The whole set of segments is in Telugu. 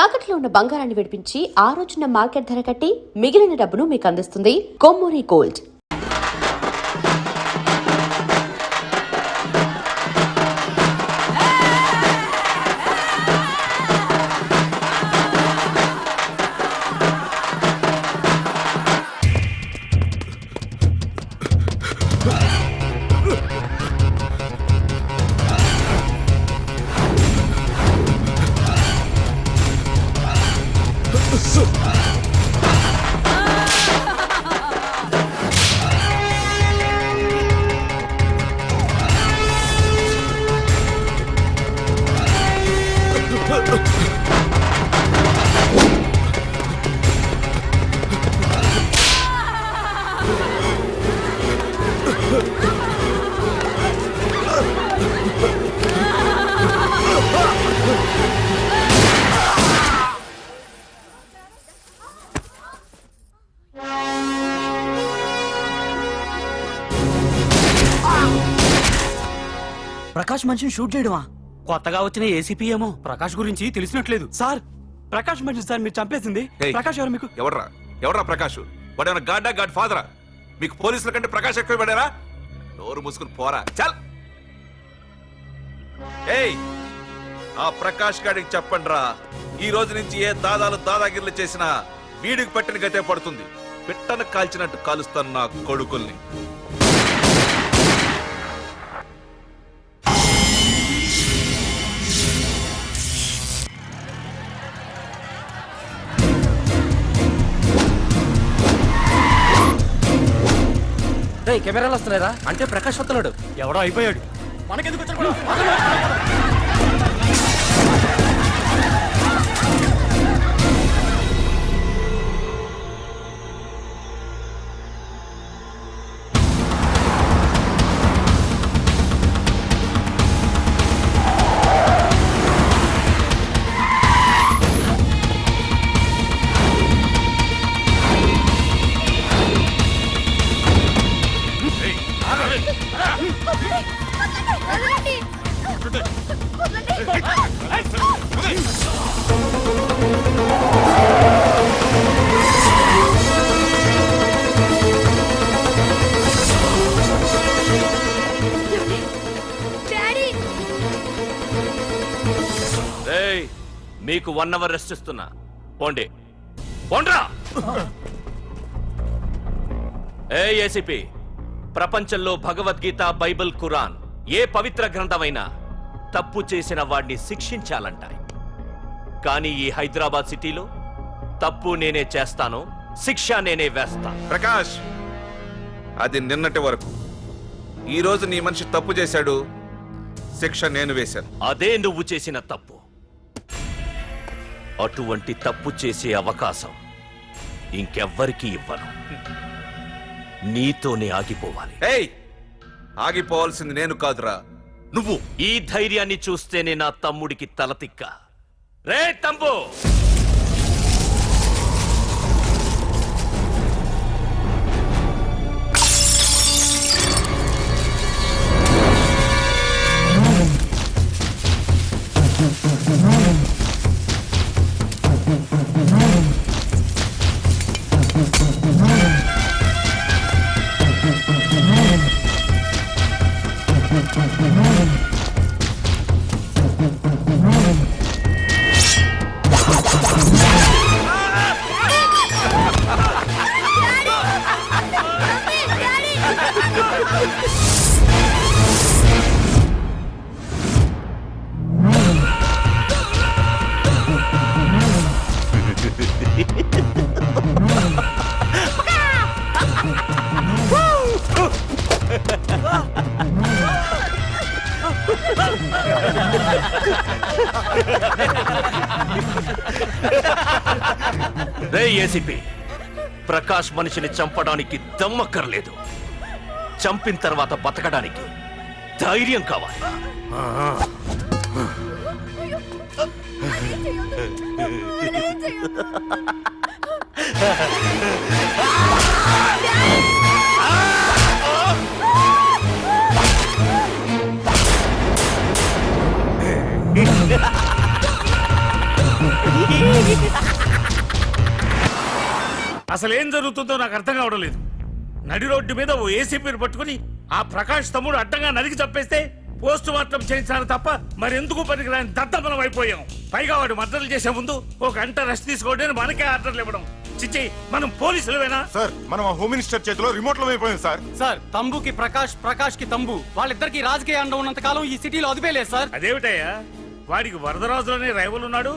తాకట్లో ఉన్న బంగారాన్ని విడిపించి ఆ రోజున మార్కెట్ ధర కట్టి మిగిలిన డబ్బును మీకు అందిస్తుంది కొమ్మూరి గోల్డ్. ప్రకాష్ మనిషిని షూట్ చేయడమా? కొత్తగా వచ్చిన ఏసీపీ ఏమో ప్రకాష్ గురించి తెలిసినట్లేదు. సార్, ప్రకాష్ మనిషి సార్ మీరు చంపేసింది. ప్రకాష్ ఎవరు మీకు? ఎవరా ప్రకాష్? వాడేమన్నా గాడ్డా గాడ్ ఫాదరా? మీకు పోలీసుల కంటే ప్రకాష్ ఎక్కువ పడారా? నోరు మూసుకుని పోరా. చల్. ఏయ్, ఆ ప్రకాష్ గాడికి చెప్పండి రా, ఈ రోజు నుంచి ఏ దాదాగిర్లు చేసినా వీడికి పట్టిన గతే పడుతుంది. పిట్టను కాల్చినట్టు కాలుస్తాను నా కొడుకుల్ని. కెమెరాలు వస్తున్నారా? అంటే ప్రకాష్ వస్తున్నాడు. ఎవడో అయిపోయాడు. మనకెందుకు వచ్చాడు? మీకు 1 అవర్ రెస్ట్ ఇస్తున్నా. పోండి, పోండ్రా. ఏసీపీ, ప్రపంచంలో భగవద్గీత, బైబిల్, ఖురాన్ ఏ పవిత్ర గ్రంథమైనా తప్పు చేసిన వాడిని శిక్షించాలంటాయి. కానీ ఈ హైదరాబాద్ సిటీలో తప్పు నేనే చేస్తాను, శిక్ష నేనే వేస్తా. ప్రకాష్, అది నిన్నటి వరకు. ఈ రోజు నీ మనిషి తప్పు చేశాడు, శిక్ష నేను వేశాను. అదే నువ్వు చేసిన తప్పు. అటువంటి తప్పు చేసే అవకాశం ఇంకెవ్వరికీ ఇవ్వను. నీతోనే ఆగిపోవాలి. ఆగిపోవాల్సింది నేను కాదురా, నువ్వు. ఈ ధైర్యాన్ని చూస్తేనే నా తమ్ముడికి తలతిక్క. రే తమ్ము, రే ఏసీపీ, ప్రకాష్ మనిషిని చంపడానికి దమ్మక్కర్లేదు, చంపిన తర్వాత బతకడానికి ధైర్యం కావాలి. అసలు ఏం జరుగుతుందో నాకు అర్థం కావడం లేదు. నడి రోడ్డు మీద ఓ ఏసీపీని పట్టుకుని ఆ ప్రకాష్ తమ్ముడు అడ్డంగా నరికి చంపేస్తే పోస్ట్ మార్టం చేయించాను తప్ప మరెందుకు పనికిరాని దద్దమనం అయిపోయాం. పైగా వాడు మర్డర్లు చేసే ముందు ఒక గంట రెస్ట్ తీసుకోవడానికి మనకే ఆర్డర్లు ఇవ్వడం. చిచ్చి, మనం పోలీసులవేనా? సార్ మనం ఆ హోమ్ మినిస్టర్ చేతిలో రిమోట్ లో అయిపోయింది సార్. సార్ తంబుకి ప్రకాష్, ప్రకాష్ కి తంబు, వాళ్ళిద్దరికి రాజకీయ అండ ఉన్నంత కాలం ఈ సిటీలో అదిపేలేదు సార్. అదేమిటయ్యా, వాడికి వరదరాజులోనే రైవల్ ఉన్నాడు,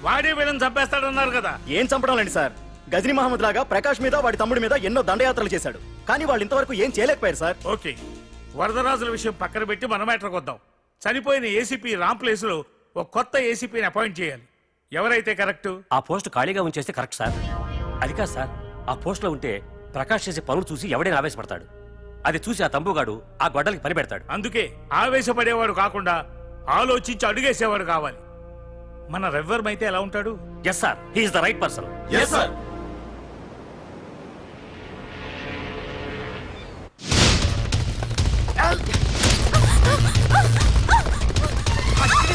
వాడే వీళ్ళని చంపేస్తాడన్నారు కదా. ఏం చంపడాలండి సార్? గజనీ మహమ్మద్ లాగా ప్రకాష్ మీద వాడి తమ్ముడి మీద ఎన్నో దండయాత్రలు చేశాడు, కానీ వాళ్ళు ఇంతవరకు ఏం చేయలేకపోయారు సార్. ఓకే, వరదరాజుల విషయం పక్కన పెట్టి మన మ్యాటర్కి వద్దాం. చనిపోయిన ఏసీపీ రామ్ ప్లేస్ లో ఒక కొత్త ఏసీపీని అపాయింట్ చేయాలి. ఎవరైతే కరెక్ట్? ఆ పోస్ట్ ఖాళీగా ఉంచేస్తే కరెక్ట్ సార్. అది కాదు సార్, ఆ పోస్ట్ లో ఉంటే ప్రకాష్ చేసే పనులు చూసి ఎవడైనా ఆవేశపడతాడు. అది చూసి ఆ తంబుగాడు ఆ గొడ్డలకి పని పెడతాడు. అందుకే ఆవేశపడేవాడు కాకుండా ఆలోచించి అడుగేసేవాడు కావాలి. మన రెవ్వర్ అయితే ఎలా ఉంటాడు? Yes sir, he's the right person. Yes sir.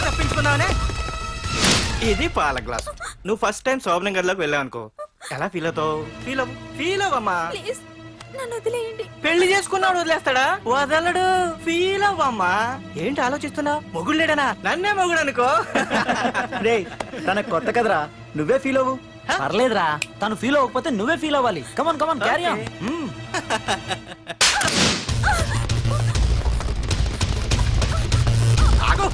తప్పించుకున్నావనే. ఇది పాల గ్లాస్. నువ్వు ఫస్ట్ టైం శోభనం గదిలోకి వెళ్ళావు అనుకో, ఎలా ఫీల్ అవుతావు? ఫీల్ అవ్వమ్మా. ప్లీజ్ నన్ను వదిలేయండి. పెళ్లి చేసుకున్నాడు వదిలేస్తాడా? వదలడు. ఫీల్ అవ్వమ్మా. ఏంటి ఆలోచిస్తున్నావు? మొగుడు లేడనా? నన్నే మొగుడు అనుకో. రే, తన కొత్త కదరా, నువ్వే ఫీల్ అవ్వు. పర్లేదురా, తను ఫీల్ అవ్వకపోతే నువ్వే ఫీల్ అవ్వాలి. Come on come on, carry on. ఆగు.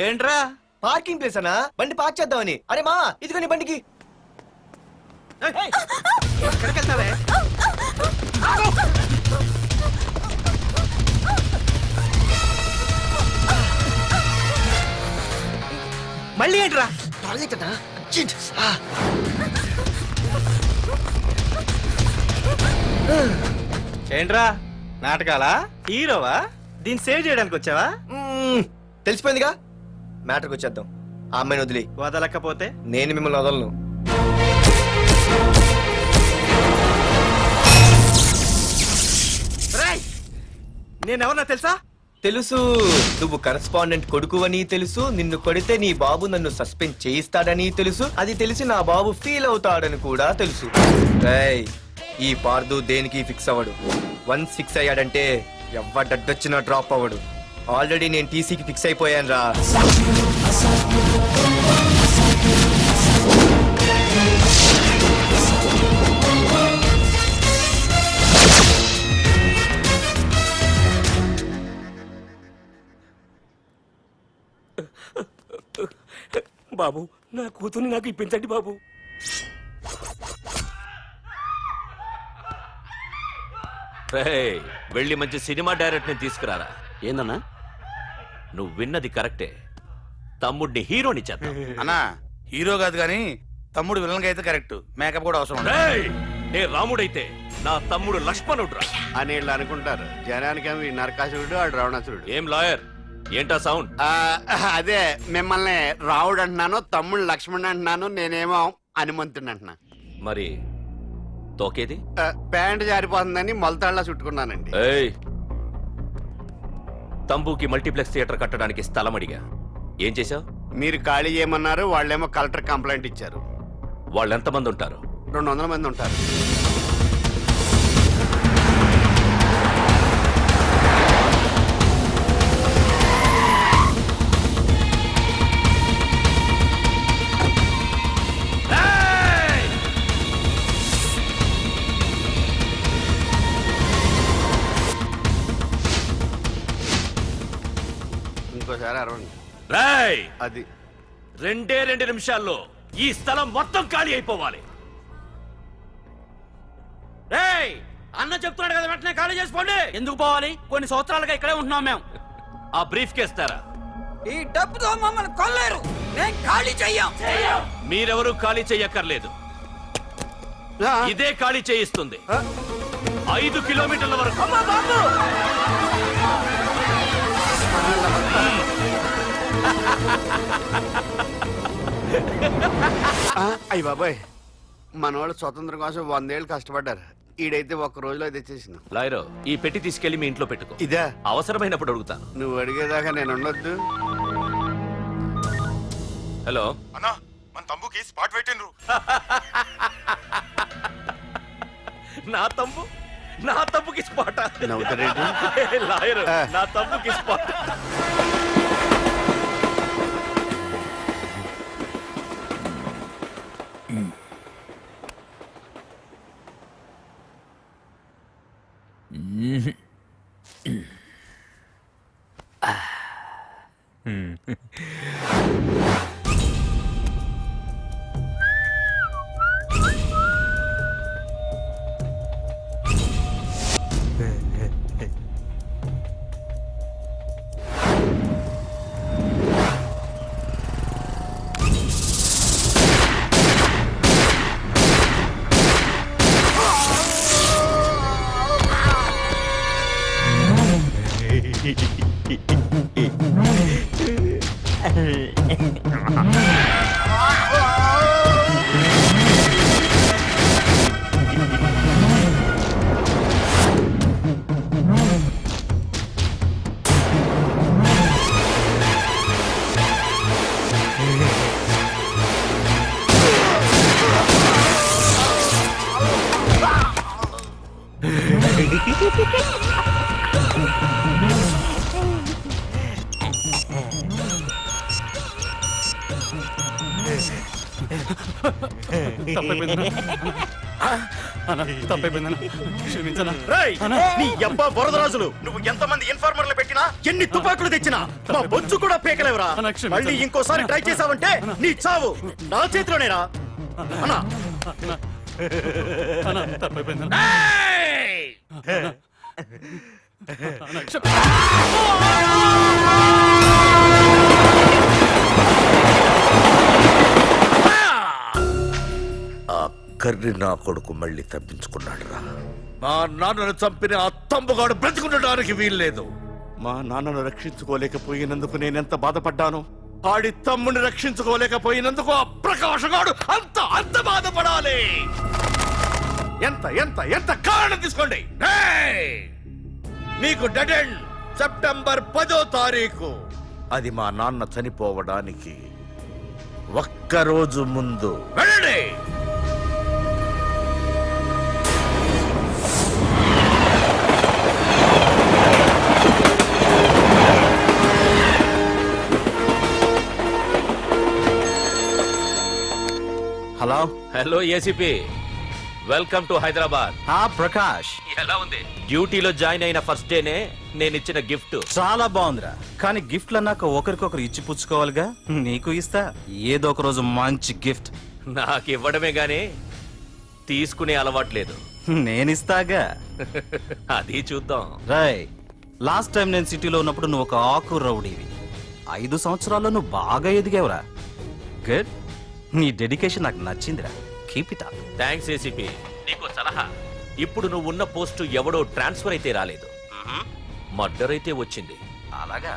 ఏంట్రా? పార్కింగ్ ప్లేస్ అన్నా, బండి పార్క్ చేద్దామని. అరే మా, ఇదిగో నీ బండికి. ఎక్కడికి వెళ్తావే? మళ్ళీ ఏంట్రా? ఏంట్రా, నాటకాలా? హీరోవా? దీన్ని సేవ్ చేయడానికి వచ్చావా? తెలిసిపోయిందిగా, మ్యాటర్కి వచ్చేద్దాం. ఆ అమ్మాయిని వదిలి. వదలకపోతే నేను మిమ్మల్ని వదలను. నేనెవరన్నా తెలుసా? తెలుసు, నువ్వు కరెస్పాండెంట్ కొడుకువని తెలుసు. నిన్ను కొడితే నీ బాబు నన్ను సస్పెండ్ చేయిస్తాడని తెలుసు. అది తెలిసి నా బాబు ఫీల్ అవుతాడని కూడా తెలుసు. రేయ్, ఈ పార్దు దేనికి ఫిక్స్ అవ్వడు. వన్స్ ఫిక్స్ అయ్యాడంటే ఎవ్వడొచ్చినా డ్రాప్ అవ్వడు. ఆల్రెడీ నేను టీసీకి ఫిక్స్ అయిపోయాను రా. బాబు, నా కూతుర్ని నాకు ఇప్పించండి బాబు. రేయ్, వెళ్ళి మంచి సినిమా డైరెక్టర్ ని తీసుకురారా. ఏందన్నా? నువ్వు విన్నది కరెక్టే, తమ్ముడిని హీరోని చేద్దాం. అన్నా, హీరో కాదు కానీ తమ్ముడు విలన్ అయితే కరెక్ట్. మేకప్ కూడా అవసరం ఉండదు. రేయ్, నే రాముడైతే నా తమ్ముడు లక్ష్మణుడ్రా అని వీళ్ళు అనుకుంటారు. జనానికేమో ఈ నరకాసురుడు ఆడు రావణాసురుడు. ఏం లాయర్, ఏంటా సౌండ్? అదే, మిమ్మల్ని రావుడు అంటున్నాను, తమ్ముడు లక్ష్మణ్ అంటున్నాను, నేనేమో హనుమంతుడు అంటున్నా. మరి తోకేది? ప్యాంట్ జారిపోతుందని మొలతాళ్ళ చుట్టుకున్నానండి. ఏయ్, తంబుకి మల్టీప్లెక్స్ థియేటర్ కట్టడానికి స్థలం అడిగా. ఏం చేశావు? మీరు ఖాళీ చేయమన్నారు, వాళ్ళేమో కలెక్టర్ కంప్లైంట్ ఇచ్చారు. వాళ్ళు ఎంతమంది ఉంటారు? 200 మంది ఉంటారు. ఇంకోసారి అరవండి. రేయ్, అది 2 నిమిషాల్లో ఈ స్థలం మొత్తం ఖాళీ అయిపోవాలి. రేయ్, అన్న చెప్తున్నాడు కదా, వెంటనే ఖాళీ చేసుకోండి. ఎందుకు పోవాలి? కొన్ని సంవత్సరాలుగా ఇక్కడే ఉంటున్నాం మేము. ఆ బ్రీఫ్ కేస్తారా? ఈ డబ్బుతో మమ్మల్ని కొల్లేరు. ఖాళీ చెయ్యం. మీరెవరూ ఖాళీ చెయ్యక్కర్లేదు. ఆ, ఇదే ఖాళీ చేయిస్తుంది. 5 కిలోమీటర్ల వరకు. అయ్య బాబాయ్, మనవాళ్ళు స్వతంత్రం కోసం 100 ఏళ్ళు కష్టపడ్డారు. ఈడైతే ఒక్క రోజులో తెచ్చేసిన. లాయరు, ఈ పెట్టి తీసుకెళ్లి మీ ఇంట్లో పెట్టుకో. ఇదే అవసరమైనప్పుడు అడుగుతాను. నువ్వు అడిగేదాకా నేను ఉండొద్దు. హలో అన్నా మన తమ్ముకి స్పాట్ పెట్టిండ్రు. నా తమ్ముకి స్పాట్. నవ్వుతారేంటి? లాయరు, నా తమ్ముకి స్పాట్. నీ అబ్బా వరదరాజులు, నువ్వు ఎంతమంది ఇన్ఫార్మర్లు పెట్టినా, ఎన్ని తుపాకులు తెచ్చినా మా బొచ్చు కూడా పేకలేవరా. మళ్ళీ ఇంకోసారి ట్రై చేసావంటే నీ చావు నా చేతిలోనేరా. అన్నా కర్రి నా కొడుకు మళ్ళీ తప్పించుకున్నాడు రా. మా నాన్నను చంపిన ఆ తంబుగాడు బ్రతికుండడానికి వీల్లేదు. మా నాన్నను రక్షించుకోలేకపోయినందుకు నేనెంత బాధపడ్డాను, ఆడి తమ్ముని రక్షించుకోలేకపోయినందుకు ఆ ప్రకాశగాడు అంత బాధపడాలి. ఎంత ఎంత ఎంత కారణం తీసుకోండి. మీకు డెడ్ ఎండ్ సెప్టెంబర్ 10వ తారీఖు. అది మా నాన్న చనిపోవడానికి ఒక్కరోజు ముందు. వెళ్ళండి. Hello hello ACP, welcome to Hyderabad. Prakash, ఎలా ఉంది? డ్యూటీలో జాయిన్ అయిన ఫస్ట్ డేనే నేను ఇచ్చిన గిఫ్ట్. చాలా బాగుందిరా. కానీ గిఫ్ట్లు అన్నాక ఒకరికొకరు ఇచ్చి పుచ్చుకోవాలిగా. నీకు ఇస్తా ఏదో ఒక రోజు మంచి గిఫ్ట్. నాకు ఇవ్వడమే గానీ తీసుకునే అలవాట్లేదు. నేనిస్తాగా. అది చూద్దాం. రాయ్, లాస్ట్ టైం నేను సిటీలో ఉన్నప్పుడు నువ్వు ఒక ఆకు రౌడీవి. 5 సంవత్సరాల్లో నువ్వు బాగా ఎదిగావురా. గుడ్. నీ డెడికేషన్ నాకు నచ్చిందిరా. Keep it up. Thanks ACP. నీకు సలహా, ఇప్పుడు నువ్వు ఉన్న పోస్టు ఎవడో ట్రాన్స్ఫర్ అయితే రాలేదు, మర్డర్ అయితే వచ్చింది. అలాగా?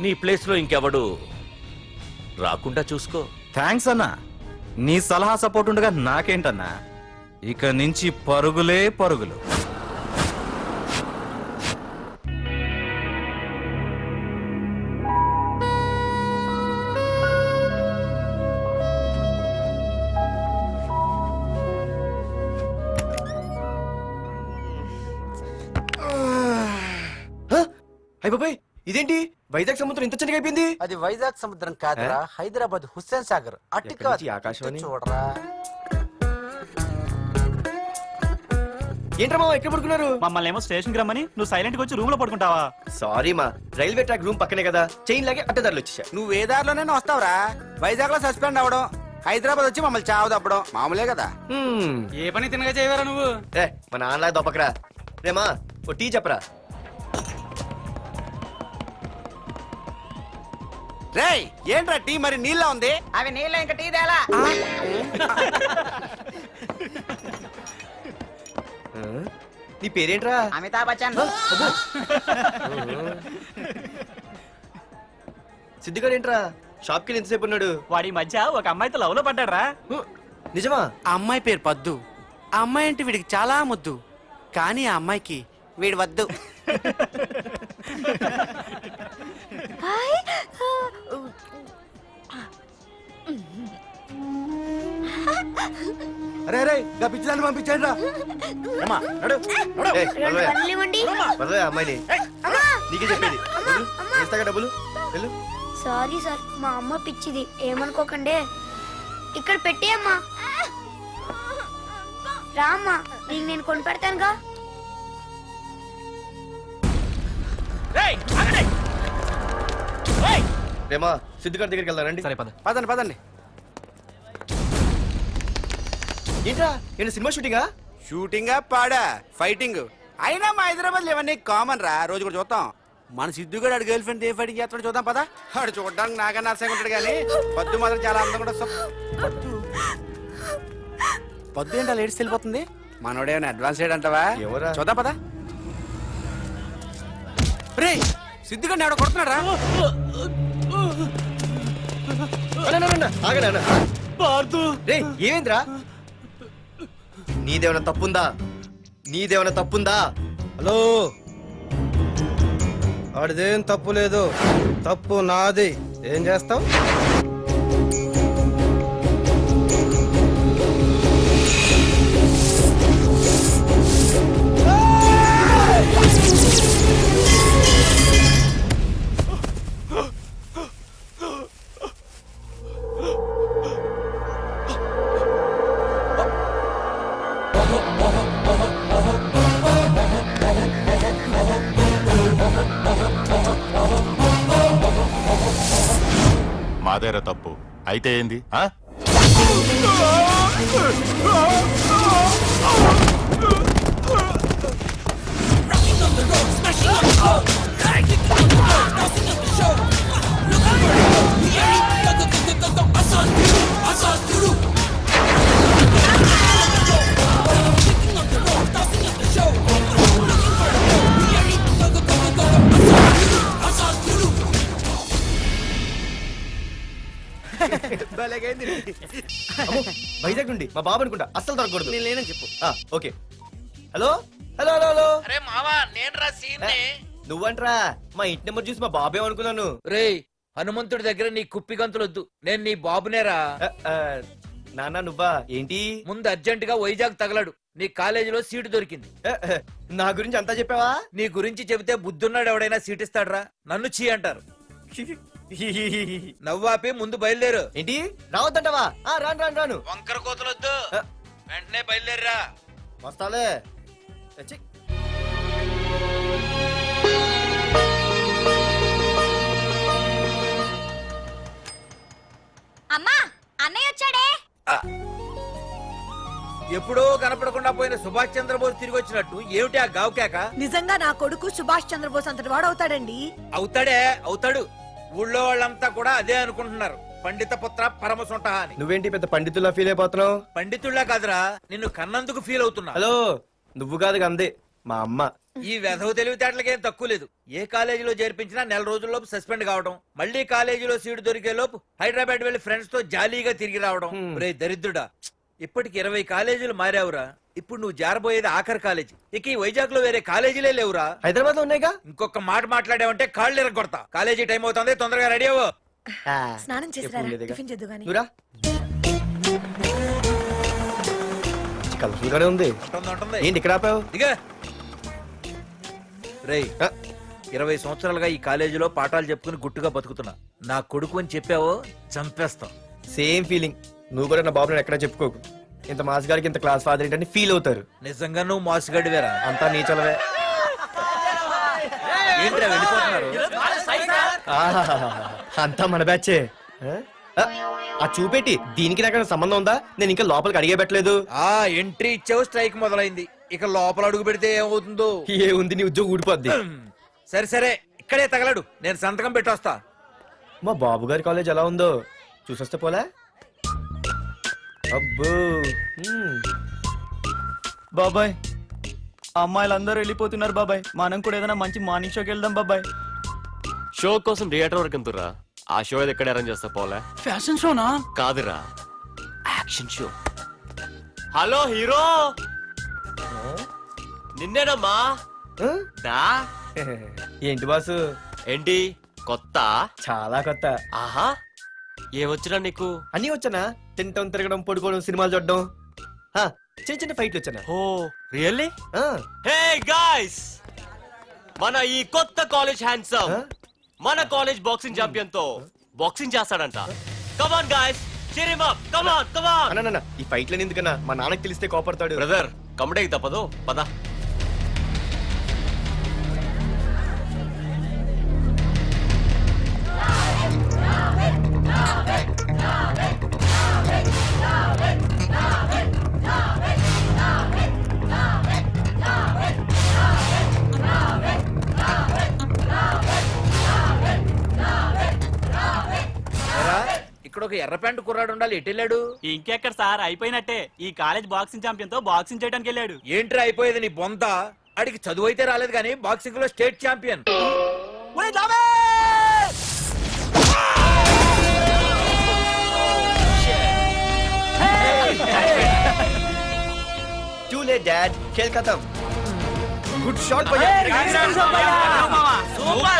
నీ ప్లేస్ లో ఇంకెవడు రాకుండా చూసుకో. థ్యాంక్స్ అన్నా. నీ సలహా సపోర్ట్ ఉండగా నాకేంటన్నా, ఇక నుంచి పరుగులే పరుగులు. అయిపోయి ఇదేంటి వైజాగ్ సముద్రం ఇంత చిన్నగా అయిపోయింది? అది వైజాగ్ సముద్రం కాదురా, హైదరాబాద్ హుస్సేన్ సాగర్. అట్టి ఎక్కడి నుంచి ఆకాశవాణి? చూడరా. ఏంట్రా మామ ఎక్కడ పడుకున్నారు? మమ్మల్ని ఏమో స్టేషన్ కి రమ్మని నువ్వు సైలెంట్ గా వచ్చి రూమ్ లో పడుకుంటావా? సారీ మా, రైల్వే ట్రాక్ రూమ్ పక్కనే కదా, చైన్ లాగే అడ్డదారులు వచ్చేసా. నువ్వు ఏ దారిలోనే వస్తావురా. వైజాగ్ లో సస్పెండ్ అవ్వడం, హైదరాబాద్ వచ్చి మమ్మల్ని చావు తప్పడం మామూలే కదా. ఏ పని తినగా చేయవరా నువ్వు? మా నాన్నలా దొప్పకరా. రేమా ఓ టీ చెప్పరా. రేయ్ ఏంట్రా టీ మరి నీళ్ళ ఉంది? అవి నీళ్ళు ఇంకా టీ తేలా. నీ పేరేంట్రా? అమితాబ్ బచ్చన్. సిద్ధిగాడు ఏంట్రా షాప్కి వెళ్ళి ఎంతసేపు ఉన్నాడు? వాడి మధ్య ఒక అమ్మాయితో లవ్ లో పడ్డాడ్రా. నిజమా? ఆ అమ్మాయి పేరు పద్దు. ఆ అమ్మాయి అంటే వీడికి చాలా ముద్దు, కానీ ఆ అమ్మాయికి వీడు వద్దు. అరే అరే గా పిచ్చిదాన్ని పంపించండి రా. ఏయ్, వదలవే ఆ అమ్మాయిని. నీకే చెప్పేది. వదులు. ఇస్తాగా డబ్బులు వెళ్ళు. సారీ సార్, మా అమ్మ పిచ్చిది, ఏమనుకోకండి. ఇక్కడ పెట్టి అమ్మా. రామ్మా, నీకు నేను కొని పెడతానుగా. రేమా సిద్ధిగాడి దగ్గరికి వెళ్దానండి. సరే పద. పదండి పదండి. ఏంట్రా ఏంటి సినిమా షూటింగా? షూటింగా పాడా ఫైటింగ్ అయినా మా హైదరాబాద్ ఇవన్నీ కామన్ రా, రోజు కూడా చూద్దాం. మన సిద్ధు కూడా ఆడు గర్ల్ ఫ్రెండ్ ఏ ఫైటింగ్ చేస్తాడో చూద్దాం పదా. ఆడు చూడడానికి నాకన్నా ఆశగా ఉంటాడు కానీ పద్దు మాత్రం చాలా అందంగా కూడా. పద్దు ఏంటో లేడీస్ వెళ్ళిపోతుంది. మనోడేమైనా అడ్వాన్స్ అంటావా? ఎవరా? చూద్దాం పదా. రే సిద్ధు గారిని ఎవడో కొడుతున్నాడు రా. రే ఏమైందిరా? నీదేమైనా తప్పుందా? నీదేమైనా తప్పుందా? హలో, ఆడిదేం తప్పు లేదు, తప్పు నాది. ఏం చేస్తావు? మాదేరా తప్పు అయితే ఏంది? అమ్మో, వైజాగ్ నుండి మా బాబు అనుకుంటా, అస్సలు దొరకకూడదు. నేను లేనని చెప్పు. Okay. Hello hello hello hello. అరే మావా, నేను రా సీన్. నువ్వంట్రా? మా ఇంటి నెంబర్ చూసి మా బాబే అనుకున్నాను. రేయ్ హనుమంతుడి దగ్గర నీ కుప్పి గంతులొద్దు, నేను నీ బాబునేరా. నాన్న నువ్వా? ఏంటి? ముందు అర్జెంట్ గా వైజాగ్ తగలడు, నీ కాలేజీలో సీటు దొరికింది. నా గురించి అంతా చెప్పావా? నీ గురించి చెబితే బుద్ధున్నాడు ఎవడైనా సీట్ ఇస్తాడ్రా? నన్ను చీ అంటారు. నవ్వాపి ముందు బయలుదేరు. ఏంటి రావద్దంటావా? రాను రాను రాను. వంకర కోతలొద్దు, వెంటనే బయలుదేరరా. వస్తాలే. అమ్మా, అన్నయ్య వచ్చాడే. ఎప్పుడో కనపడకుండా పోయిన సుభాష్ చంద్రబోస్ తిరిగి వచ్చినట్టు ఏమిటి ఆ గావుకేక? నిజంగా నా కొడుకు సుభాష్ చంద్రబోస్ అంతటి వాడు అవుతాడండి. అవుతాడే, అవుతాడు. ఊళ్ళో వాళ్ళంతా కూడా అదే అనుకుంటున్నారు, పండిత పుత్ర పరమసుంట అని. నువ్వేంటి పెద్ద పండితుల్లా ఫీల్ అయిపోతున్నావు? పండితుళ్ళ కాదురా, నిన్ను కన్నందుకు ఫీల్ అవుతున్నా. హలో, నువ్వు కాదు అందే మా అమ్మ. ఈ వెధవ తెలివితేటలకేం తక్కువ లేదు. ఏ కాలేజీలో చేర్పించినా నెల రోజుల్లోపు సస్పెండ్ కావడం, మళ్ళీ కాలేజీలో సీటు దొరికే లోపు హైదరాబాద్ వెళ్లి ఫ్రెండ్స్ తో జాలీగా తిరిగి రావడం. రే దరిద్రుడా, ఇప్పటికి 20 కాలేజీలు మారావురా. ఇప్పుడు నువ్వు జారబోయేది ఆఖరి కాలేజీ. ఇక ఈ వైజాగ్ లో వేరే కాలేజీలే లేవురా. హైదరాబాద్ లో ఉన్నాయిగా. ఇంకొక మాట మాట్లాడావంటే కాళ్ళు ఎరగొడతా. కాలేజీ టైం అవుతుంది, తొందరగా రెడీ అవ్వు. స్నానం చేసి ఎప్పుడు ఉండేదిగా. టిఫిన్ చేద్దు గాని. నువ్వురా. కలర్ఫుల్ గానే ఉంది. ఉంటుంది. ఏంటి ఇక్కడ ఆపావు? దిగా. రేయ్ 20 సంవత్సరాలుగా ఈ కాలేజీలో పాఠాలు చెప్పుకుని గుట్టుగా బతుకుతున్నా. నా కొడుకు అని చెప్పావో చంపేస్తాం. Same feeling. నువ్వు కూడా నా బాబు నేను ఎక్కడా చెప్పుకోకు. ఇంత మాస్ గారికి ఇంత క్లాస్ ఫాదర్ ఏంటని ఫీల్ అవుతారు. నిజంగా నువ్వు మోసగాడివేరా. అంతా నీచలవే. ఏంట్రా వెళ్ళిపోతున్నారు? అంతా మన బ్యాచే. ఆ చూపెట్టి దీనికి నాకు సంబంధం ఉందా? నేను ఇంకా లోపలికి అడిగే పెట్టలేదు. ఆ ఎంట్రీ ఇచ్చావు, స్ట్రైక్ మొదలైంది. ఇక లోపల అడుగు పెడితే ఏమవుతుందో. ఏ ఉంది, నీ ఉద్యోగం ఊడిపోద్ది. సరే సరే, ఇక్కడే తగలడు, నేను సంతకం పెట్టొస్తా. మా బాబు గారి కాలేజ్ ఎలా ఉందో చూసొస్తే పోలే. అబ్బో. బాబాయ్ అమ్మాయిలందరూ వెళ్ళిపోతున్నారు బాబాయ్, మనం కూడా ఏదైనా మంచి మార్నింగ్ షోకి వెళ్దాం బాబాయ్. షో కోసం థియేటర్ వరకు ఎంతురా? ఆ షో ఏది ఎక్కడ అరేంజ్ చేస్తా పోలే? ఫ్యాషన్ షోనా? కాదురా, యాక్షన్ షో. హలో హీరో, నిన్నేనమ్మా. ఆ? దా. ఏంటి బాసు? ఏంటి కొత్త? చాలా కొత్త. ఆహా, ఏమొచ్చినా నీకు? అన్నీ వచ్చానా? తింటం, తిరగడం, పడుకోవడం, సినిమాలు చూడడం. ఆ, చిన్న చిన్న ఫైట్లు వచ్చానా? ఓ రియల్లీ? ఆ, హే గాయ్స్, మన ఈ కొత్త కాలేజ్ హ్యాండ్సమ్ ఆ? మన కాలేజ్ బాక్సింగ్ ఛాంపియన్ తో బాక్సింగ్ చేస్తాడంట. Come on guys, cheer him up. Come on, come on. అన్న ఈ ఫైట్లని ఎందుకన్నా? మా నాన్నకి తెలిస్తే కోపడతాడు. బ్రదర్, కమడేకి తప్పదు, పద. ఇక్కడ ఒక ఎర్ర ప్యాంటు కుర్రాడు ఉండాలి, ఎటు వెళ్ళాడు? ఇంకెక్కడ సార్, అయిపోయినట్టే. ఈ కాలేజ్ బాక్సింగ్ ఛాంపియన్ తో బాక్సింగ్ చేయడానికి వెళ్ళాడు. ఏంట్రా అయిపోయేది నీ బొంత? అడిగి చదువు అయితే రాలేదు కానీ బాక్సింగ్ లో state champion. Too late, Dad. खेल खत्म. Good shot, भैया.